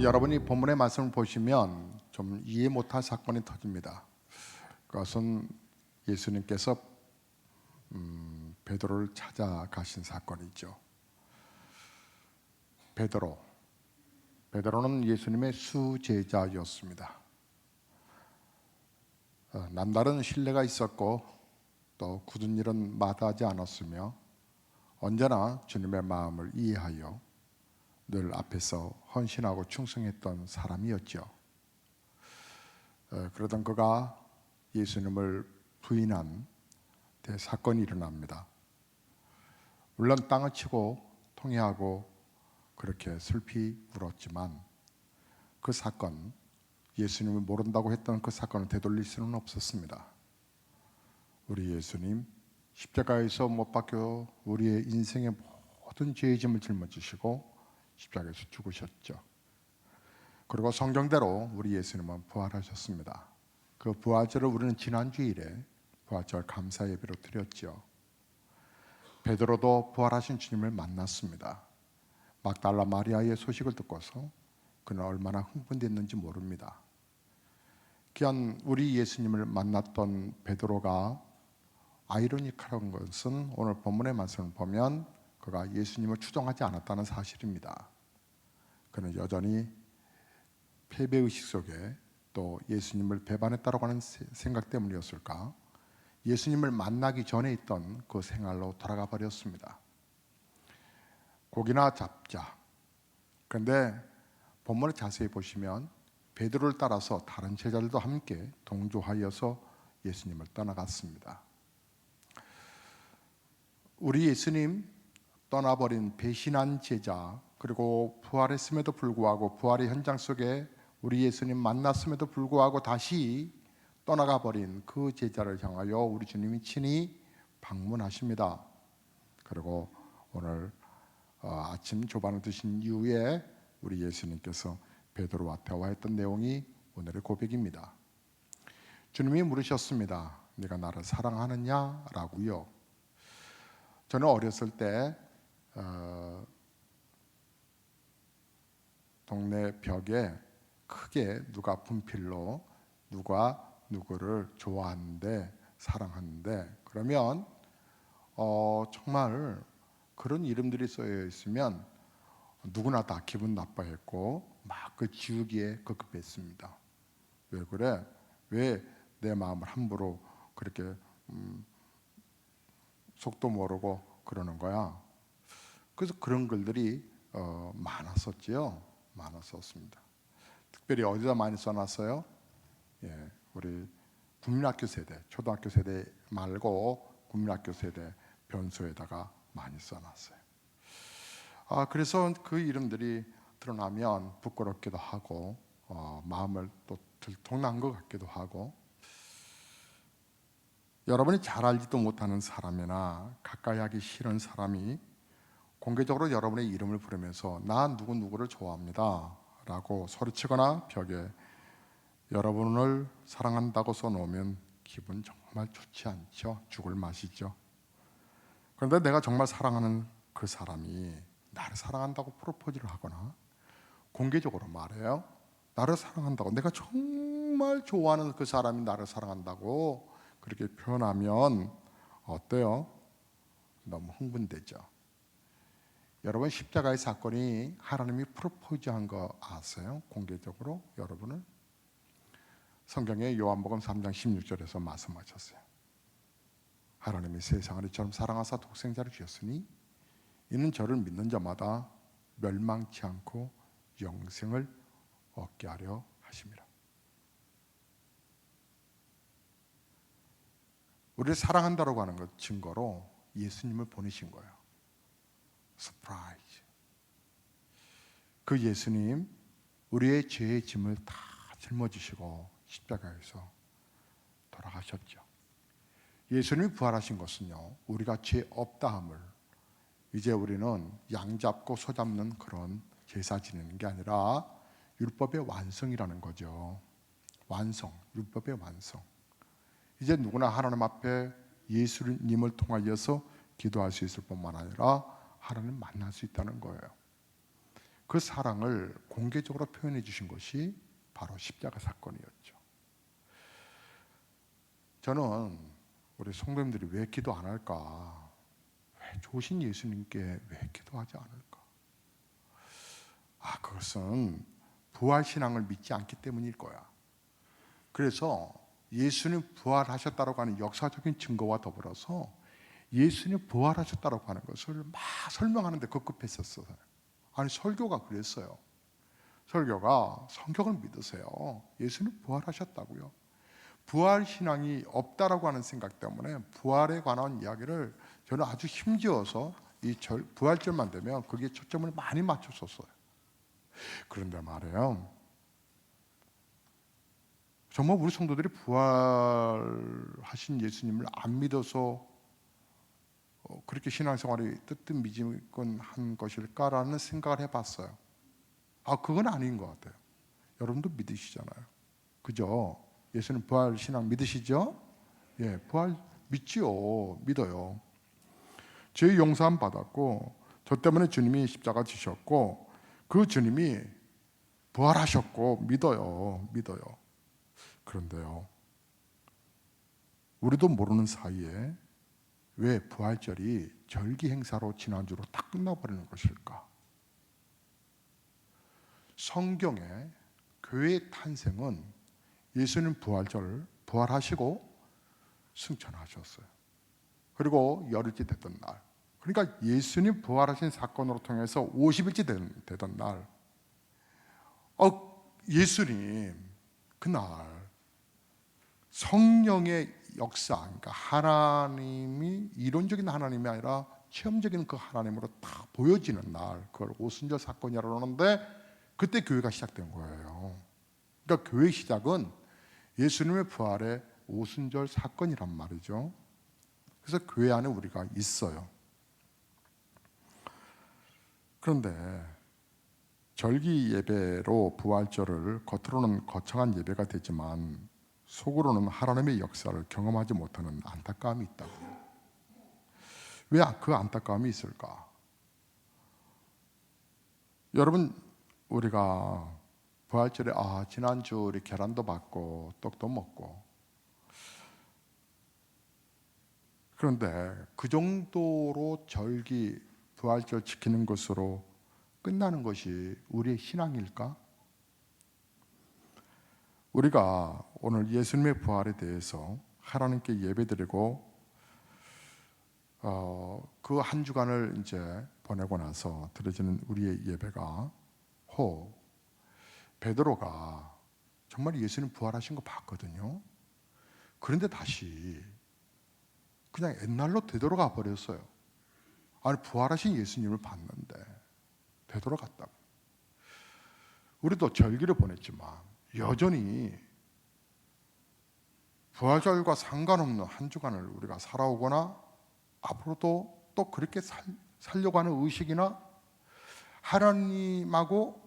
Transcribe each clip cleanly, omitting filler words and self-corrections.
여러분이 본문의 말씀을 보시면 좀 이해 못할 사건이 터집니다. 그것은 예수님께서 베드로를 찾아가신 사건이죠. 베드로는 예수님의 수제자였습니다. 남다른 신뢰가 있었고 또 굳은 일은 마다하지 않았으며 언제나 주님의 마음을 이해하여 늘 앞에서 헌신하고 충성했던 사람이었죠. 그러던 그가 예수님을 부인한 대사건이 일어납니다. 물론 땅을 치고 통회하고 그렇게 슬피 울었지만 그 사건, 예수님을 모른다고 했던 그 사건을 되돌릴 수는 없었습니다. 우리 예수님 십자가에서 못 박혀 우리의 인생의 모든 죄의 짐을 짊어지시고 십자가에서 죽으셨죠. 그리고 성경대로 우리 예수님은 부활하셨습니다. 그 부활절을 우리는 지난 주일에 부활절 감사 예배로 드렸죠. 베드로도 부활하신 주님을 만났습니다. 막달라 마리아의 소식을 듣고서 그는 얼마나 흥분됐는지 모릅니다. 귀한 우리 예수님을 만났던 베드로가 아이러니컬한 것은 오늘 본문의 말씀을 보면 그가 예수님을 추종하지 않았다는 사실입니다. 그는 여전히 패배의식 속에 또 예수님을 배반했다고 하는 생각 때문이었을까? 예수님을 만나기 전에 있던 그 생활로 돌아가 버렸습니다. 고기나 잡자. 그런데 본문을 자세히 보시면 베드로를 따라서 다른 제자들도 함께 동조하여서 예수님을 떠나갔습니다. 우리 예수님 떠나버린 배신한 제자, 그리고 부활했음에도 불구하고 부활의 현장 속에 우리 예수님 만났음에도 불구하고 다시 떠나가 버린 그 제자를 향하여 우리 주님이 친히 방문하십니다. 그리고 오늘 아침 조반을 드신 이후에 우리 예수님께서 베드로와 대화했던 내용이 오늘의 고백입니다. 주님이 물으셨습니다. 네가 나를 사랑하느냐? 라고요. 저는 어렸을 때 동네 벽에 크게 누가 분필로 누가 누구를 좋아하는데 사랑하는데 그러면 정말 그런 이름들이 쓰여 있으면 누구나 다 기분 나빠했고 막 그 지우기에 급급했습니다. 왜 그래? 왜 내 마음을 함부로 그렇게 속도 모르고 그러는 거야? 그래서 그런 글들이 많았었지요. 많았었습니다. 특별히 어디다 많이 써놨어요? 우리 국민학교 세대, 초등학교 세대 말고 국민학교 세대 변소에다가 많이 써놨어요. 그래서 그 이름들이 드러나면 부끄럽기도 하고 마음을 또 들통난 것 같기도 하고, 여러분이 잘 알지도 못하는 사람이나 가까이 하기 싫은 사람이 공개적으로 여러분의 이름을 부르면서 나 누구누구를 좋아합니다 라고 소리치거나 벽에 여러분을 사랑한다고 써놓으면 기분 정말 좋지 않죠. 죽을 맛이죠. 그런데 내가 정말 사랑하는 그 사람이 나를 사랑한다고 프로포즈를 하거나 공개적으로 말해요. 나를 사랑한다고, 내가 정말 좋아하는 그 사람이 나를 사랑한다고 그렇게 표현하면 어때요? 너무 흥분되죠. 여러분, 십자가의 사건이 하나님이 프로포즈한 거 아세요? 공개적으로 여러분을. 성경의 요한복음 3장 16절에서 말씀하셨어요. 하나님이 세상을 이처럼 사랑하사 독생자를 주셨으니 이는 저를 믿는 자마다 멸망치 않고 영생을 얻게 하려 하심이라. 우리를 사랑한다고 하는 것 증거로 예수님을 보내신 거예요. 서프라이즈. 그 예수님 우리의 죄의 짐을 다 짊어지시고 십자가에서 돌아가셨죠. 예수님이 부활하신 것은요, 우리가 죄 없다함을 이제 우리는 양 잡고 소 잡는 그런 제사 지내는 게 아니라 율법의 완성이라는 거죠. 완성, 율법의 완성. 이제 누구나 하나님 앞에 예수님을 통하여서 기도할 수 있을 뿐만 아니라 하나님 만날 수 있다는 거예요. 그 사랑을 공개적으로 표현해 주신 것이 바로 십자가 사건이었죠. 저는 우리 성도님들이 왜 기도 안 할까? 왜 좋으신 예수님께 왜 기도하지 않을까? 그것은 부활신앙을 믿지 않기 때문일 거야. 그래서 예수님 부활하셨다고 하는 역사적인 증거와 더불어서 예수님 부활하셨다고 하는 것을 막 설명하는데 급급했었어요. 아니, 설교가 그랬어요. 설교가 성경을 믿으세요. 예수님 부활하셨다고요. 부활신앙이 없다라고 하는 생각 때문에 부활에 관한 이야기를 저는 아주 힘지어서 이 부활절만 되면 거기에 초점을 많이 맞췄었어요. 그런데 말이에요, 정말 우리 성도들이 부활하신 예수님을 안 믿어서 그렇게 신앙생활이 뜨뜻미지근한 것일까라는 생각을 해봤어요. 그건 아닌 것 같아요. 여러분도 믿으시잖아요. 그죠? 예수님 부활 신앙 믿으시죠? 예, 부활 믿지요. 믿어요. 죄 용서함 받았고, 저 때문에 주님이 십자가 지셨고, 그 주님이 부활하셨고, 믿어요. 그런데요, 우리도 모르는 사이에 왜 부활절이 절기 행사로 지난주로 딱 끝나버리는 것일까? 성경에 교회의 탄생은 예수님 부활하시고 승천하셨어요. 그리고 열흘째 됐던 날, 그러니까 예수님 부활하신 사건으로 통해서 50일째 되던 날, 예수님 그날 성령의 역사, 그러니까 하나님이 이론적인 하나님이 아니라 체험적인 그 하나님으로 다 보여지는 날, 그걸 오순절 사건이라고 하는데 그때 교회가 시작된 거예요. 그러니까 교회 시작은 예수님의 부활의 오순절 사건이란 말이죠. 그래서 교회 안에 우리가 있어요. 그런데 절기 예배로 부활절을 겉으로는 거창한 예배가 되지만 속으로는 하나님의 역사를 경험하지 못하는 안타까움이 있다고요. 왜 그 안타까움이 있을까? 여러분, 우리가 부활절에 지난주 우리 계란도 받고 떡도 먹고, 그런데 그 정도로 절기 부활절 지키는 것으로 끝나는 것이 우리의 신앙일까? 우리가 오늘 예수님의 부활에 대해서 하나님께 예배드리고 그 한 주간을 이제 보내고 나서 드려지는 우리의 예배가 베드로가 정말 예수님 부활하신 거 봤거든요. 그런데 다시 그냥 옛날로 되돌아가 버렸어요. 부활하신 예수님을 봤는데 되돌아갔다고. 우리도 절기를 보냈지만 여전히 부활절과 상관없는 한 주간을 우리가 살아오거나 앞으로도 또 그렇게 살려고 하는 의식이나 하나님하고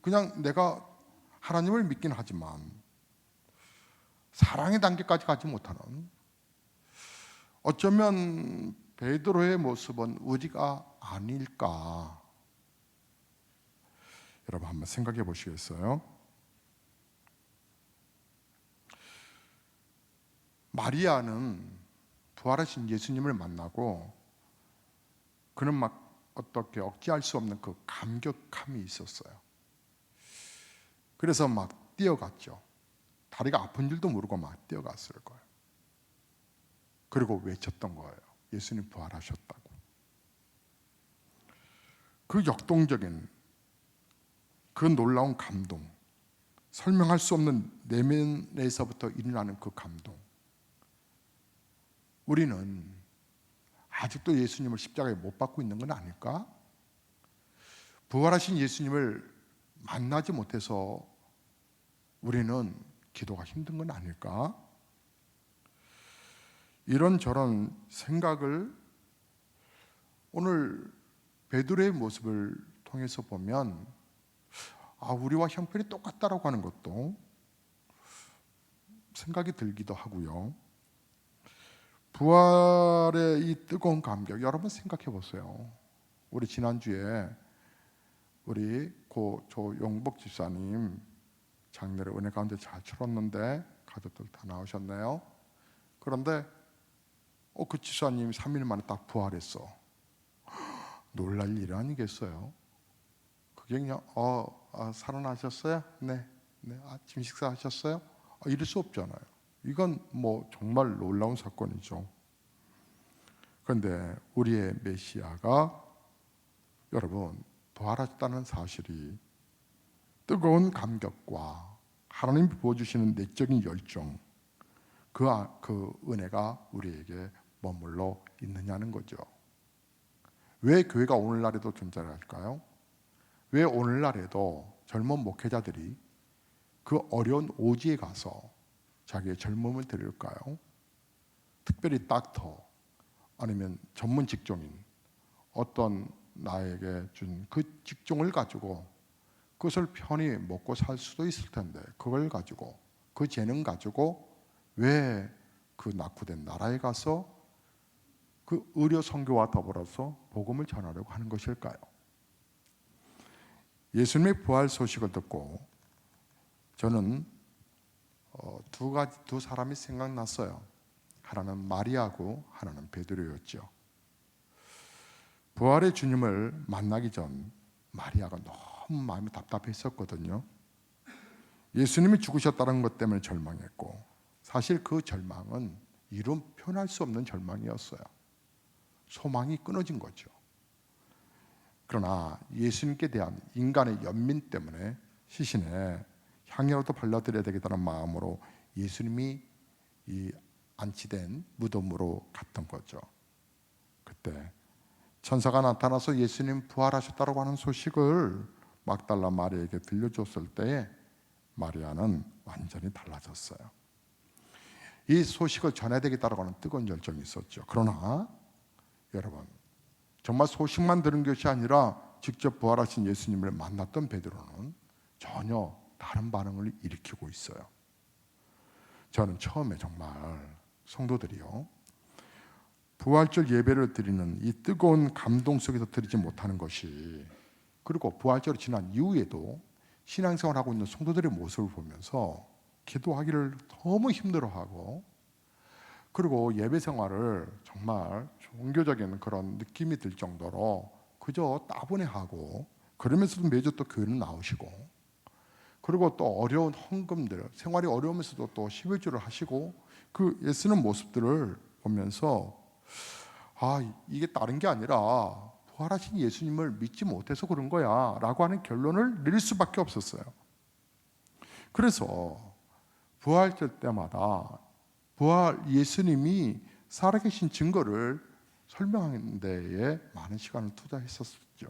그냥 내가 하나님을 믿긴 하지만 사랑의 단계까지 가지 못하는, 어쩌면 베드로의 모습은 우리가 아닐까? 여러분 한번 생각해 보시겠어요? 마리아는 부활하신 예수님을 만나고 그는 막 어떻게 억제할 수 없는 그 감격함이 있었어요. 그래서 막 뛰어갔죠. 다리가 아픈 줄도 모르고 막 뛰어갔을 거예요. 그리고 외쳤던 거예요. 예수님 부활하셨다고. 그 역동적인, 그 놀라운 감동, 설명할 수 없는 내면에서부터 일어나는 그 감동, 우리는 아직도 예수님을 십자가에 못 박고 있는 건 아닐까? 부활하신 예수님을 만나지 못해서 우리는 기도가 힘든 건 아닐까? 이런저런 생각을 오늘 베드로의 모습을 통해서 보면 우리와 형편이 똑같다라고 하는 것도 생각이 들기도 하고요. 부활의 이 뜨거운 감격, 여러분 생각해 보세요. 우리 지난주에 우리 고 조용복 집사님 장례를 은혜 가운데 잘 치렀는데 가족들 다 나오셨네요. 그런데 그 집사님이 3일 만에 딱 부활했어. 놀랄 일 아니겠어요? 그게 그냥 살아나셨어요? 네. 아침 식사하셨어요? 이럴 수 없잖아요. 이건 뭐 정말 놀라운 사건이죠. 그런데 우리의 메시아가 여러분 부활하셨다는 사실이 뜨거운 감격과 하나님이 부어주시는 내적인 열정, 그 은혜가 우리에게 머물러 있느냐는 거죠. 왜 교회가 오늘날에도 존재할까요? 왜 오늘날에도 젊은 목회자들이 그 어려운 오지에 가서 자기의 젊음을 드릴까요? 특별히 닥터 아니면 전문 직종인 어떤 나에게 준 그 직종을 가지고 그것을 편히 먹고 살 수도 있을 텐데 그걸 가지고 그 재능 가지고 왜 그 낙후된 나라에 가서 그 의료 선교와 더불어서 복음을 전하려고 하는 것일까요? 예수님의 부활 소식을 듣고 저는 두 사람이 생각났어요. 하나는 마리아고 하나는 베드로였죠. 부활의 주님을 만나기 전 마리아가 너무 마음이 답답했었거든요. 예수님이 죽으셨다는 것 때문에 절망했고 사실 그 절망은 이름 표현할 수 없는 절망이었어요. 소망이 끊어진 거죠. 그러나 예수님께 대한 인간의 연민 때문에 시신에 향이라도 발라드려야 되겠다는 마음으로 예수님이 이 안치된 무덤으로 갔던 거죠. 그때 천사가 나타나서 예수님 부활하셨다고 하는 소식을 막달라 마리아에게 들려줬을 때에 마리아는 완전히 달라졌어요. 이 소식을 전해야 되겠다고 하는 뜨거운 열정이 있었죠. 그러나 여러분 정말 소식만 들은 것이 아니라 직접 부활하신 예수님을 만났던 베드로는 전혀 다른 반응을 일으키고 있어요. 저는 처음에 정말 성도들이요 부활절 예배를 드리는 이 뜨거운 감동 속에서 드리지 못하는 것이 그리고 부활절이 지난 이후에도 신앙생활하고 있는 성도들의 모습을 보면서 기도하기를 너무 힘들어하고 그리고 예배 생활을 정말 종교적인 그런 느낌이 들 정도로 그저 따분해하고 그러면서도 매주 또 교회는 나오시고 그리고 또 어려운 헌금들 생활이 어려우면서도 또 11조를 하시고 그 애쓰는 모습들을 보면서 이게 다른 게 아니라 부활하신 예수님을 믿지 못해서 그런 거야 라고 하는 결론을 내릴 수밖에 없었어요. 그래서 부활절 때마다 부활 예수님이 살아계신 증거를 설명하는 데에 많은 시간을 투자했었죠.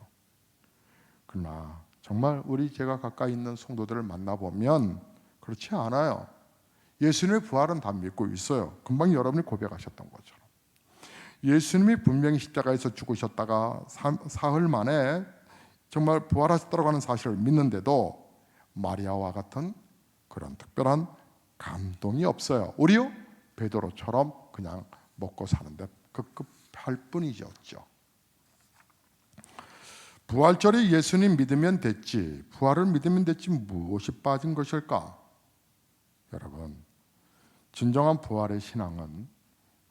그러나 정말 제가 가까이 있는 성도들을 만나보면 그렇지 않아요. 예수님의 부활은 다 믿고 있어요. 금방 여러분이 고백하셨던 것처럼 예수님이 분명히 십자가에서 죽으셨다가 사흘 만에 정말 부활하셨다고 하는 사실을 믿는데도 마리아와 같은 그런 특별한 감동이 없어요. 오히려 베드로처럼 그냥 먹고 사는데 급급할 뿐이죠. 부활절에 예수님 믿으면 됐지 부활을 믿으면 됐지 무엇이 빠진 것일까? 여러분 진정한 부활의 신앙은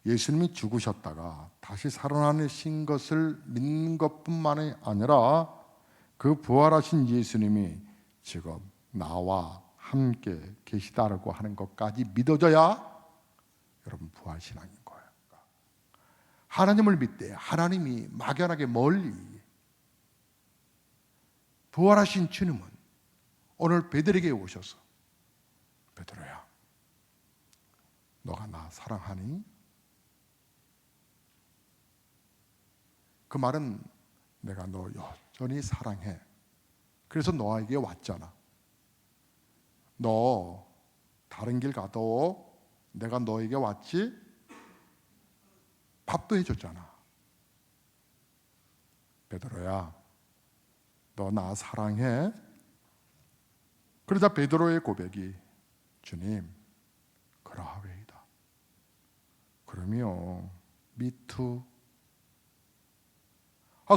예수님이 죽으셨다가 다시 살아나신 것을 믿는 것뿐만이 아니라 그 부활하신 예수님이 지금 나와 함께 계시다라고 하는 것까지 믿어져야 여러분 부활신앙인 거예요. 하나님을 믿되 하나님이 막연하게 멀리 부활하신 주님은 오늘 베드로에게 오셔서 베드로야 너가 나 사랑하니? 그 말은 내가 너 여전히 사랑해. 그래서 너에게 왔잖아. 너 다른 길 가도 내가 너에게 왔지? 밥도 해줬잖아. 베드로야 너 나 사랑해? 그러자 베드로의 고백이 주님 그러하웨이다. 그러면 me too.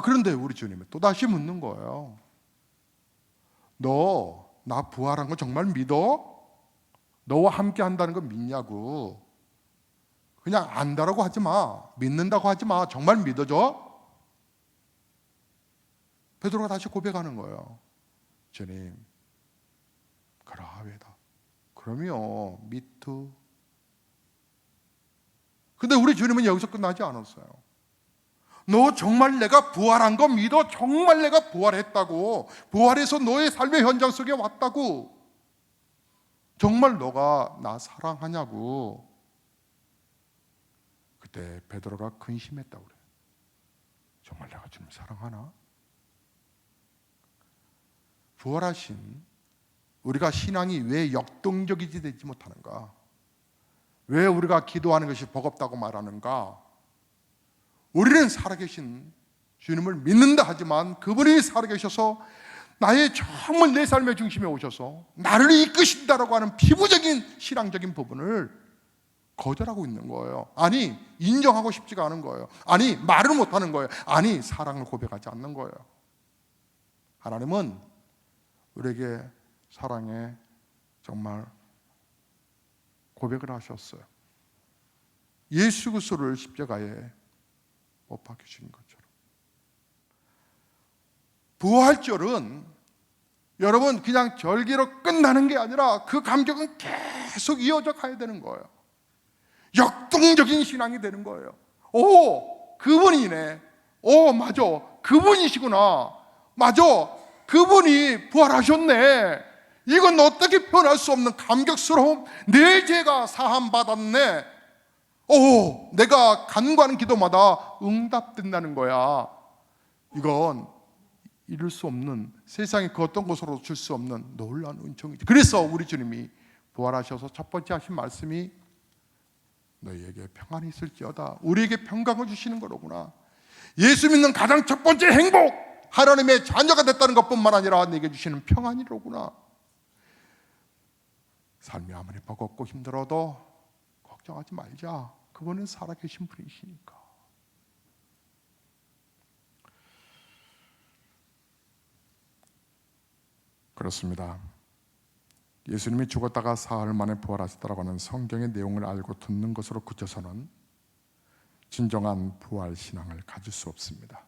그런데 우리 주님은 또다시 묻는 거예요. 너 나 부활한 거 정말 믿어? 너와 함께 한다는 거 믿냐고. 그냥 안다라고 하지 마. 믿는다고 하지 마. 정말 믿어줘? 베드로가 다시 고백하는 거예요. 주님, 그러하외다. 그럼요, 미투. 근데 우리 주님은 여기서 끝나지 않았어요. 너 정말 내가 부활한 거 믿어? 정말 내가 부활했다고? 부활해서 너의 삶의 현장 속에 왔다고? 정말 너가 나 사랑하냐고? 그때 베드로가 근심했다고 그래요. 정말 내가 주님 사랑하나? 부활하신 우리가 신앙이 왜 역동적이지 되지 못하는가? 왜 우리가 기도하는 것이 버겁다고 말하는가? 우리는 살아계신 주님을 믿는다 하지만 그분이 살아계셔서 나의 정말 내 삶의 중심에 오셔서 나를 이끄신다라고 하는 피부적인 신앙적인 부분을 거절하고 있는 거예요. 아니, 인정하고 싶지가 않은 거예요. 아니, 말을 못하는 거예요. 아니, 사랑을 고백하지 않는 거예요. 하나님은 우리에게 사랑의 정말 고백을 하셨어요. 예수 그리스도를 십자가에 못 박히신 것처럼. 부활절은 여러분 그냥 절기로 끝나는 게 아니라 그 감격은 계속 이어져 가야 되는 거예요. 역동적인 신앙이 되는 거예요. 오, 그분이네. 오, 맞아. 그분이시구나. 맞아. 그분이 부활하셨네. 이건 어떻게 표현할 수 없는 감격스러움. 내 죄가 사함받았네. 오, 내가 간구하는 기도마다 응답된다는 거야. 이건 이룰 수 없는, 세상에 그 어떤 곳으로 줄 수 없는 놀라운 은총이죠. 그래서 우리 주님이 부활하셔서 첫 번째 하신 말씀이 너희에게 평안이 있을지어다. 우리에게 평강을 주시는 거로구나. 예수 믿는 가장 첫 번째 행복, 하나님의 자녀가 됐다는 것뿐만 아니라 내게 주시는 평안이로구나. 삶이 아무리 버겁고 힘들어도 걱정하지 말자. 그분은 살아계신 분이시니까. 그렇습니다. 예수님이 죽었다가 사흘 만에 부활하셨다고 하는 성경의 내용을 알고 듣는 것으로 그쳐서는 진정한 부활 신앙을 가질 수 없습니다.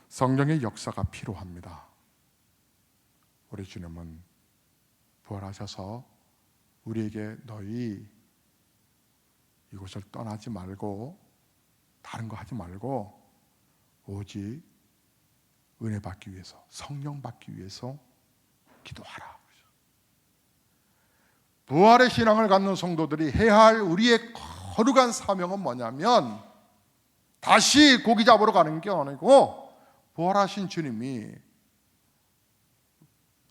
성령의 역사가 필요합니다. 우리 주님은 부활하셔서 우리에게 너희 이곳을 떠나지 말고 다른 거 하지 말고 오직 은혜 받기 위해서, 성령 받기 위해서 기도하라. 부활의 신앙을 갖는 성도들이 해야 할 우리의 거룩한 사명은 뭐냐면 다시 고기 잡으러 가는 게 아니고 부활하신 주님이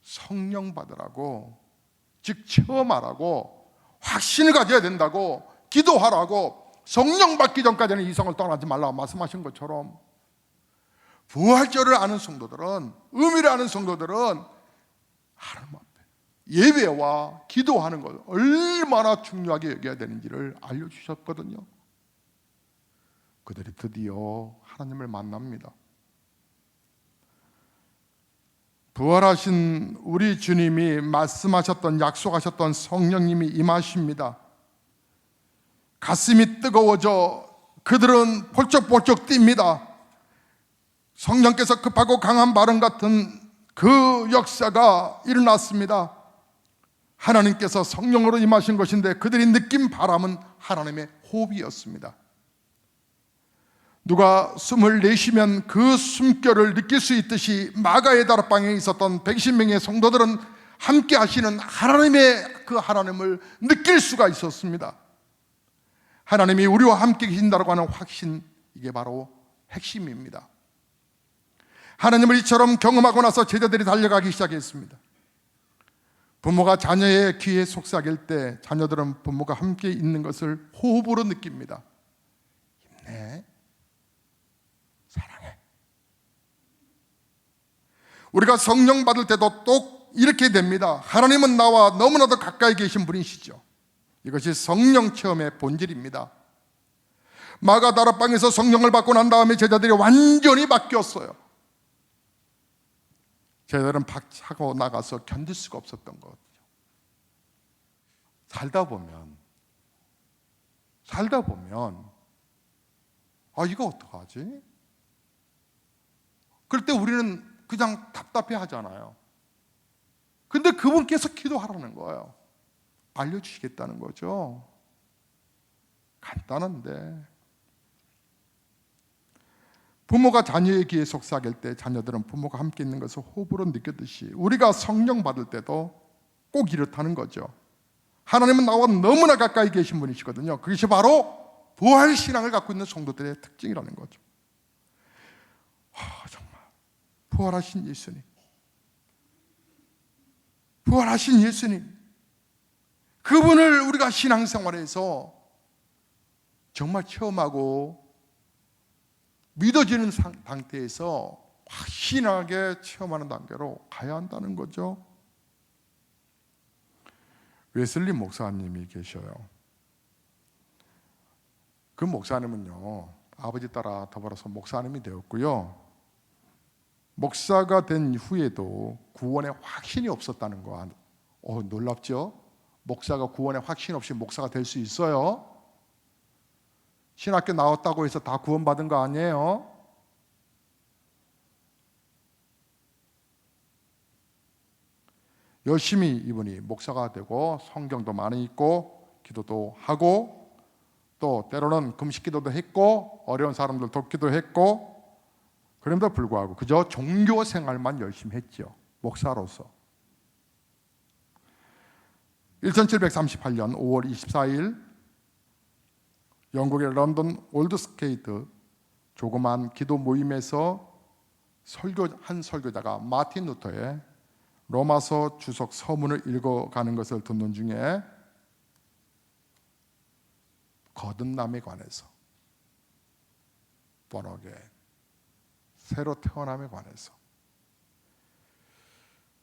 성령 받으라고, 즉 체험하라고, 확신을 가져야 된다고, 기도하라고, 성령 받기 전까지는 이성을 떠나지 말라고 말씀하신 것처럼 부활절을 아는 성도들은, 의미를 아는 성도들은 하나님 앞에 예배와 기도하는 것 얼마나 중요하게 여겨야 되는지를 알려주셨거든요. 그들이 드디어 하나님을 만납니다. 부활하신 우리 주님이 말씀하셨던, 약속하셨던 성령님이 임하십니다. 가슴이 뜨거워져 그들은 펄쩍펄쩍 뜁니다. 성령께서 급하고 강한 바람 같은 그 역사가 일어났습니다. 하나님께서 성령으로 임하신 것인데 그들이 느낀 바람은 하나님의 호흡이었습니다. 누가 숨을 내쉬면 그 숨결을 느낄 수 있듯이 마가의 다락방에 있었던 110명의 성도들은 함께 하시는 하나님의 그 하나님을 느낄 수가 있었습니다. 하나님이 우리와 함께 계신다고 하는 확신, 이게 바로 핵심입니다. 하나님을 이처럼 경험하고 나서 제자들이 달려가기 시작했습니다. 부모가 자녀의 귀에 속삭일 때 자녀들은 부모가 함께 있는 것을 호흡으로 느낍니다. 힘내, 사랑해. 우리가 성령 받을 때도 또 이렇게 됩니다. 하나님은 나와 너무나도 가까이 계신 분이시죠. 이것이 성령 체험의 본질입니다. 마가 다락방에서 성령을 받고 난 다음에 제자들이 완전히 바뀌었어요. 저희들은 박차고 나가서 견딜 수가 없었던 거죠. 살다 보면 이거 어떡하지? 그럴 때 우리는 그냥 답답해 하잖아요. 근데 그분께서 기도하라는 거예요. 알려주시겠다는 거죠. 간단한데. 부모가 자녀의 귀에 속삭일 때 자녀들은 부모가 함께 있는 것을 호흡으로 느꼈듯이 우리가 성령 받을 때도 꼭 이렇다는 거죠. 하나님은 나와 너무나 가까이 계신 분이시거든요. 그것이 바로 부활신앙을 갖고 있는 성도들의 특징이라는 거죠. 정말 부활하신 예수님, 부활하신 예수님, 그분을 우리가 신앙생활에서 정말 체험하고 믿어지는 상태에서 확신하게 체험하는 단계로 가야 한다는 거죠. 웨슬리 목사님이 계셔요. 그 목사님은요, 아버지 따라 더불어서 목사님이 되었고요, 목사가 된 후에도 구원에 확신이 없었다는 거 놀랍죠? 목사가 구원에 확신 없이 목사가 될 수 있어요? 신학교 나왔다고 해서 다 구원받은 거 아니에요? 열심히 이분이 목사가 되고 성경도 많이 읽고 기도도 하고 또 때로는 금식기도도 했고 어려운 사람들 돕기도 했고, 그럼에도 불구하고 그저 종교 생활만 열심히 했죠. 목사로서. 1738년 5월 24일 영국의 런던 올드스케이트 조그만 기도 모임에서 한 설교자가 마틴 루터의 로마서 주석 서문을 읽어가는 것을 듣는 중에 거듭남에 관해서, 번역에 새로 태어남에 관해서,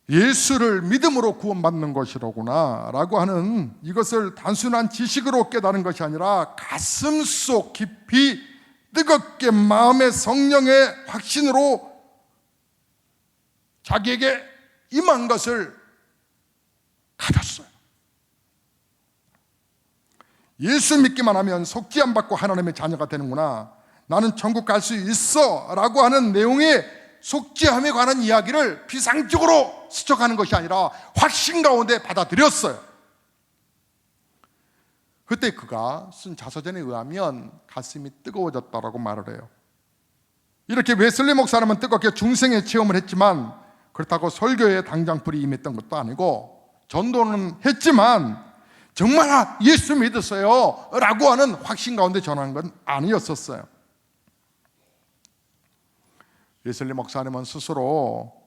예수를 믿음으로 구원받는 것이로구나 라고 하는 이것을 단순한 지식으로 깨달은 것이 아니라 가슴속 깊이 뜨겁게 마음의 성령의 확신으로 자기에게 임한 것을 가졌어요. 예수 믿기만 하면 속지 안 받고 하나님의 자녀가 되는구나, 나는 천국 갈 수 있어 라고 하는 내용의 속죄함에 관한 이야기를 비상적으로 스쳐가는 것이 아니라 확신 가운데 받아들였어요. 그때 그가 쓴 자서전에 의하면 가슴이 뜨거워졌다라고 말을 해요. 이렇게 웨슬리 목사님은 뜨겁게 중생의 체험을 했지만 그렇다고 설교에 당장 불이 임했던 것도 아니고, 전도는 했지만 정말 예수 믿었어요 라고 하는 확신 가운데 전하는 건 아니었었어요. 웨슬리 목사님은 스스로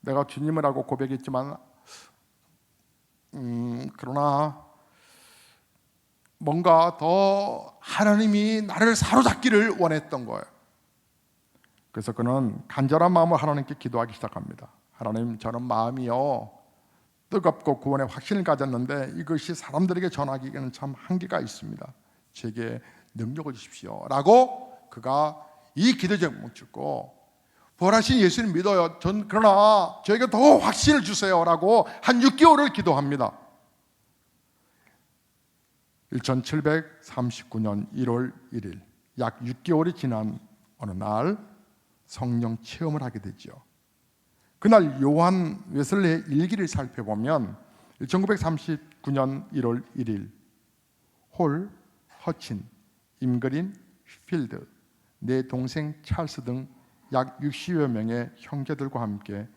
내가 주님을 하고 고백했지만 그러나 뭔가 더 하나님이 나를 사로잡기를 원했던 거예요. 그래서 그는 간절한 마음으로 하나님께 기도하기 시작합니다. 하나님, 저는 마음이요 뜨겁고 구원의 확신을 가졌는데 이것이 사람들에게 전하기에는 참 한계가 있습니다. 제게 능력을 주십시오 라고 그가 이 기도 제목을 짓고, 부활하신 예수님 믿어요, 그러나 저에게 더 확신을 주세요 라고 한 6개월을 기도합니다. 1739년 1월 1일 약 6개월이 지난 어느 날 성령 체험을 하게 되죠. 그날 요한 웨슬리의 일기를 살펴보면 1939년 1월 1일 홀, 허친, 임그린, 휘필드, 내 동생 찰스 등 약 60여 명의 형제들과 함께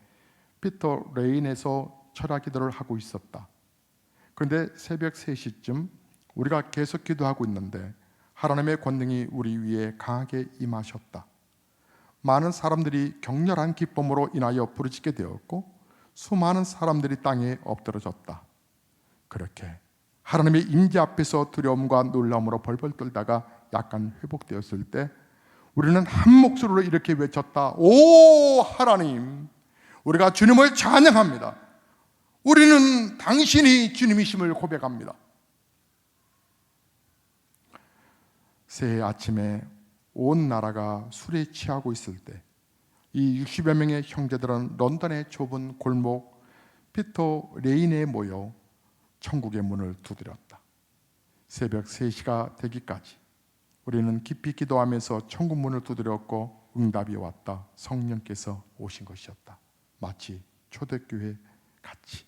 피터 레인에서 철야 기도를 하고 있었다. 그런데 새벽 3시쯤 우리가 계속 기도하고 있는데 하나님의 권능이 우리 위에 강하게 임하셨다. 많은 사람들이 격렬한 기쁨으로 인하여 부르짖게 되었고 수많은 사람들이 땅에 엎드러졌다. 그렇게 하나님의 임재 앞에서 두려움과 놀라움으로 벌벌 떨다가 약간 회복되었을 때 우리는 한 목소리로 이렇게 외쳤다. 오 하나님, 우리가 주님을 찬양합니다. 우리는 당신이 주님이심을 고백합니다. 새해 아침에 온 나라가 술에 취하고 있을 때 이 60여 명의 형제들은 런던의 좁은 골목 피터 레인에 모여 천국의 문을 두드렸다. 새벽 3시가 되기까지 우리는 깊이 기도하면서 천국 문을 두드렸고 응답이 왔다. 성령께서 오신 것이었다. 마치 초대교회 같이.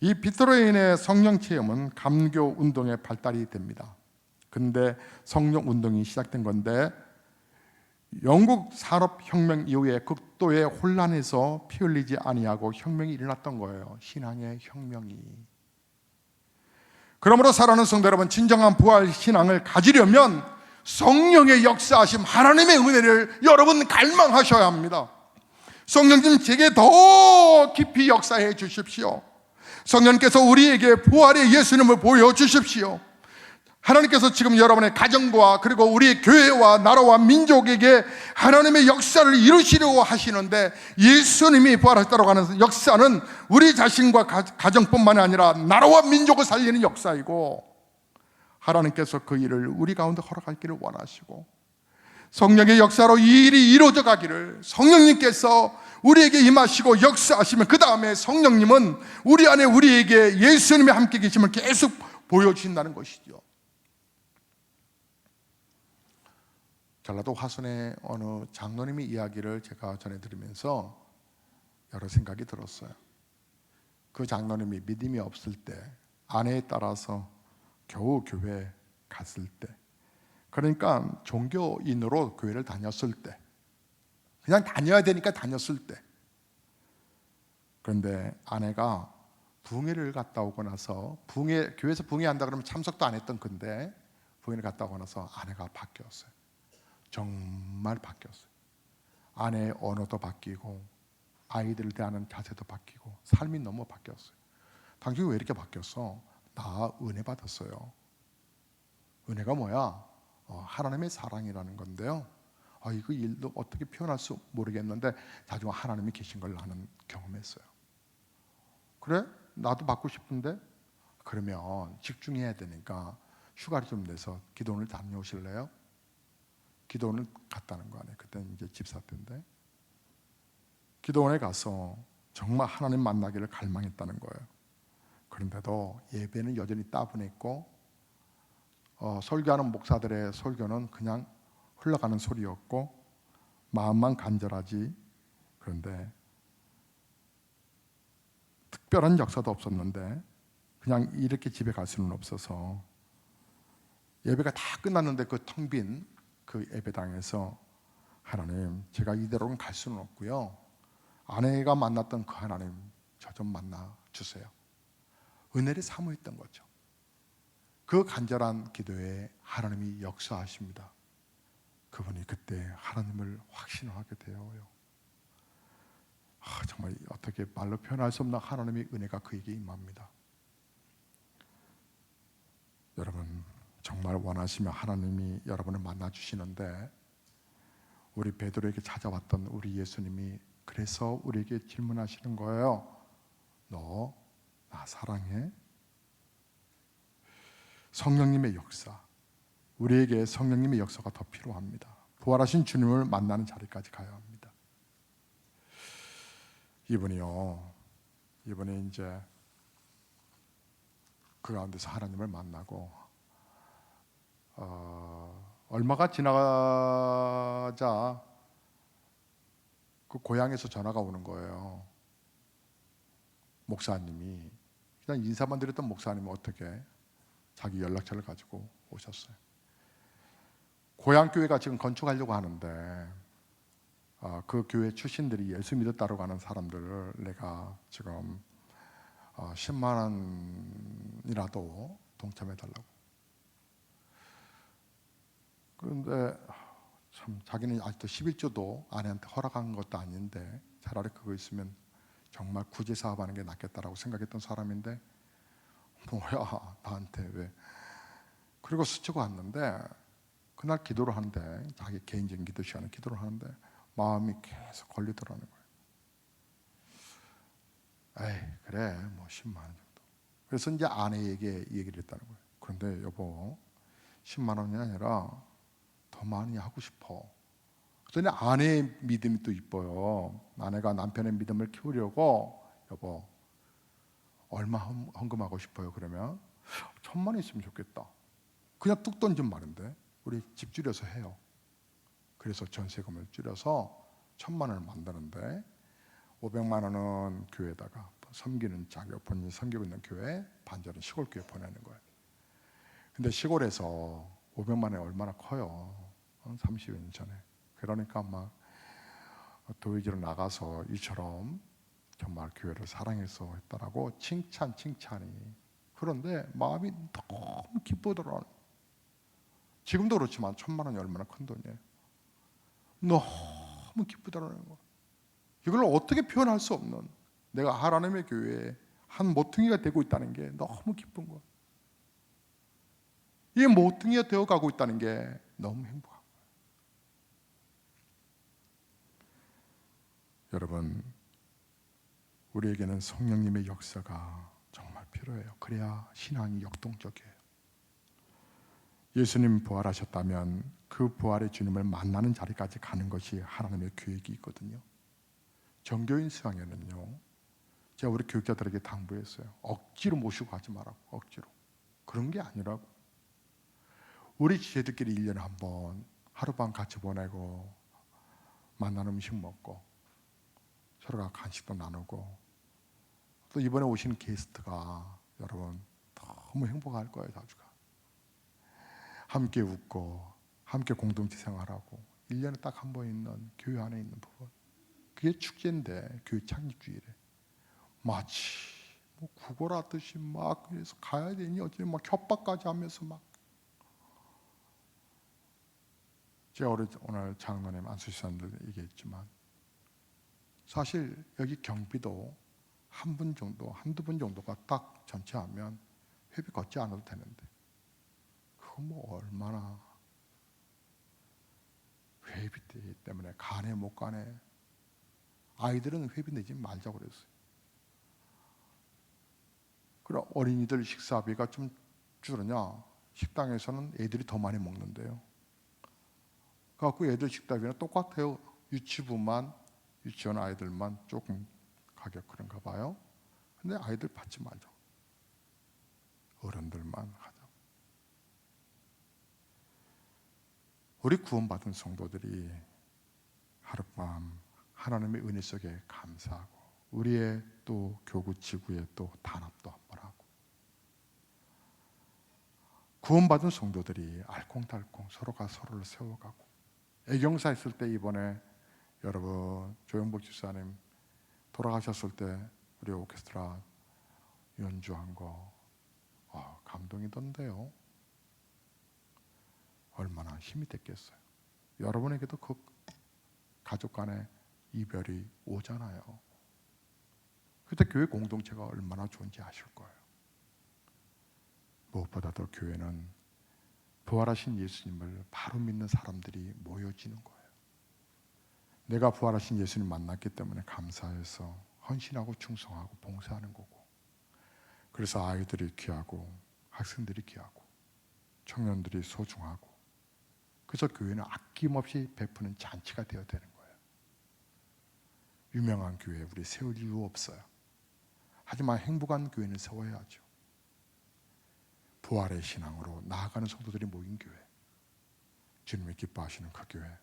이 피터로 인해 성령 체험은 감교 운동의 발달이 됩니다. 근데 성령 운동이 시작된 건데 영국 산업혁명 이후에 극도의 혼란에서 피 흘리지 아니하고 혁명이 일어났던 거예요. 신앙의 혁명이. 그러므로 사랑하는 성도 여러분, 진정한 부활 신앙을 가지려면 성령의 역사하심, 하나님의 은혜를 여러분 갈망하셔야 합니다. 성령님 제게 더 깊이 역사해 주십시오. 성령께서 우리에게 부활의 예수님을 보여주십시오. 하나님께서 지금 여러분의 가정과 그리고 우리의 교회와 나라와 민족에게 하나님의 역사를 이루시려고 하시는데, 예수님이 부활하셨다고 하는 역사는 우리 자신과 가정뿐만 아니라 나라와 민족을 살리는 역사이고, 하나님께서 그 일을 우리 가운데 허락하기를 원하시고, 성령의 역사로 이 일이 이루어져 가기를 성령님께서 우리에게 임하시고 역사하시면, 그 다음에 성령님은 우리 안에 우리에게 예수님이 함께 계심을 계속 보여주신다는 것이죠. 전라도 화순의 어느 장로님의 이야기를 제가 전해드리면서 여러 생각이 들었어요. 그 장로님이 믿음이 없을 때, 아내에 따라서 겨우 교회에 갔을 때, 그러니까 종교인으로 교회를 다녔을 때, 그냥 다녀야 되니까 다녔을 때, 그런데 아내가 붕해를 갔다 오고 나서, 교회에서 붕해한다 그러면 참석도 안 했던 건데, 붕해를 갔다 오고 나서 아내가 바뀌었어요. 정말 바뀌었어요. 아내의 언어도 바뀌고 아이들을 대하는 자세도 바뀌고 삶이 너무 바뀌었어요. 당신이 왜 이렇게 바뀌었어? 나 은혜 받았어요. 은혜가 뭐야? 하나님의 사랑이라는 건데요. 이거 일도 어떻게 표현할 수 모르겠는데 나중에 하나님이 계신 걸 나는 경험했어요. 그래? 나도 받고 싶은데? 그러면 집중해야 되니까 휴가를 좀 내서 기도원을 다녀오실래요? 기도원을 갔다는 거 아니에요. 그때는 이제 집사 때인데, 기도원에 가서 정말 하나님 만나기를 갈망했다는 거예요. 그런데도 예배는 여전히 따분했고, 설교하는 목사들의 설교는 그냥 흘러가는 소리였고, 마음만 간절하지. 그런데 특별한 역사도 없었는데 그냥 이렇게 집에 갈 수는 없어서 예배가 다 끝났는데 그 텅 빈 그 예배당에서, 하나님, 제가 이대로는 갈 수는 없고요, 아내가 만났던 그 하나님 저 좀 만나 주세요. 은혜를 사모했던 거죠. 그 간절한 기도에 하나님이 역사하십니다. 그분이 그때 하나님을 확신하게 되어요. 정말 어떻게 말로 표현할 수 없는 하나님의 은혜가 그에게 임합니다. 여러분, 정말 원하시면 하나님이 여러분을 만나주시는데, 우리 베드로에게 찾아왔던 우리 예수님이 그래서 우리에게 질문하시는 거예요. 너 나 사랑해? 성령님의 역사, 우리에게 성령님의 역사가 더 필요합니다. 부활하신 주님을 만나는 자리까지 가야 합니다. 이분이 이제 그 가운데서 하나님을 만나고, 얼마가 지나가자 그 고향에서 전화가 오는 거예요. 목사님이, 그냥 인사만 드렸던 목사님이 어떻게 자기 연락처를 가지고 오셨어요. 고향 교회가 지금 건축하려고 하는데, 그 교회 출신들이 예수 믿었다고 하는 사람들을 내가 지금 10만 원이라도 동참해 달라고. 그런데 참 자기는 아직도 11조도 아내한테 허락한 것도 아닌데 차라리 그거 있으면 정말 구제 사업하는 게 낫겠다라고 생각했던 사람인데, 뭐야 나한테 왜. 그리고 스치고 왔는데, 그날 기도를 하는데, 자기 개인적인 기도 시간에 기도를 하는데 마음이 계속 걸리더라는 거예요. 에이 그래 뭐 10만 원 정도. 그래서 이제 아내에게 얘기를 했다는 거예요. 그런데 여보, 10만 원이 아니라 더 많이 하고 싶어. 그랬더니 아내의 믿음이 또 이뻐요. 아내가 남편의 믿음을 키우려고 여보 얼마 헌금하고 싶어요? 그러면 1,000만 원 있으면 좋겠다. 그냥 뚝 던진 말인데 우리 집 줄여서 해요. 그래서 전세금을 줄여서 1,000만 원을 만드는데 500만 원은 교회에다가 섬기는 자격, 본인이 섬기고 있는 교회, 반절은 시골 교회 보내는 거예요. 근데 시골에서 500만 원이 얼마나 커요. 30여 년 전에. 그러니까 막 도의지로 나가서 이처럼 정말 교회를 사랑해서 했다라고 칭찬이. 그런데 마음이 너무 기쁘더라고요. 지금도 그렇지만 1,000만 원이 얼마나 큰 돈이에요. 너무 기쁘더라는 거. 이걸 어떻게 표현할 수 없는, 내가 하나님의 교회에 한 모퉁이가 되고 있다는 게 너무 기쁜 거. 이 모퉁이가 되어가고 있다는 게 너무 행복한 거예요. 여러분, 우리에게는 성령님의 역사가 정말 필요해요. 그래야 신앙이 역동적이에요. 예수님 부활하셨다면 그 부활의 주님을 만나는 자리까지 가는 것이 하나님의 계획이 있거든요. 정교인 수양회는요, 제가 우리 교육자들에게 당부했어요. 억지로 모시고 가지 말라고. 억지로. 그런 게 아니라고. 우리 지체들끼리 1년에 한 번 하룻밤 같이 보내고 만나는 음식 먹고 서로가 간식도 나누고, 또 이번에 오신 게스트가 여러분 너무 행복할 거예요. 자주가 함께 웃고 함께 공동체 생활하고 1년에 딱 한 번 있는 교회 안에 있는 부분, 그게 축제인데, 교회 창립주일에 마치 뭐 구걸하듯이 막 그래서 가야 되니 어쩌니 막 협박까지 하면서 막. 제가 오늘 장로님 안수시사님들 얘기했지만 사실 여기 경비도 한 분 정도, 한두 분 정도가 딱 전체하면 회비 걷지 않아도 되는데, 그거 뭐 얼마나 회비 때문에 가네 못 가네. 아이들은 회비 내지 말자고 그랬어요. 그럼 어린이들 식사비가 좀 줄으냐? 식당에서는 애들이 더 많이 먹는데요. 그래갖고 애들 식사비는 똑같아요. 유치원 아이들만 조금 가격 그런가 봐요. 근데 아이들 받지 말자. 어른들만 하자. 우리 구원받은 성도들이 하룻밤 하나님의 은혜 속에 감사하고, 우리의 또 교구 지구에 또 단합도 한번 하고, 구원받은 성도들이 알콩달콩 서로가 서로를 세워가고. 애경사 있을 때 이번에 여러분 조영복 집사님 돌아가셨을 때 우리 오케스트라 연주한 거 감동이던데요. 얼마나 힘이 됐겠어요. 여러분에게도 그 가족 간의 이별이 오잖아요. 그때 교회 공동체가 얼마나 좋은지 아실 거예요. 무엇보다도 교회는 부활하신 예수님을 바로 믿는 사람들이 모여지는 거예요. 내가 부활하신 예수님 만났기 때문에 감사해서 헌신하고 충성하고 봉사하는 거고, 그래서 아이들이 귀하고 학생들이 귀하고 청년들이 소중하고, 그래서 교회는 아낌없이 베푸는 잔치가 되어야 되는 거예요. 유명한 교회 우리 세울 이유 없어요. 하지만 행복한 교회는 세워야죠. 부활의 신앙으로 나아가는 성도들이 모인 교회, 주님이 기뻐하시는 그 교회,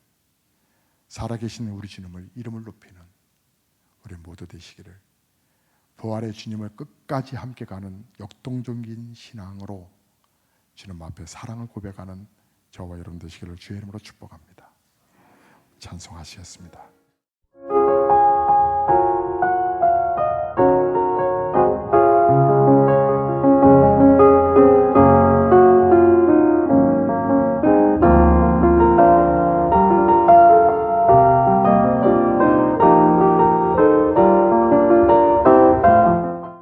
살아계신 우리 주님을 이름을 높이는 우리 모두 되시기를, 부활의 주님을 끝까지 함께 가는 역동적인 신앙으로 주님 앞에 사랑을 고백하는 저와 여러분 되시기를 주의 이름으로 축복합니다. 찬송하시겠습니다.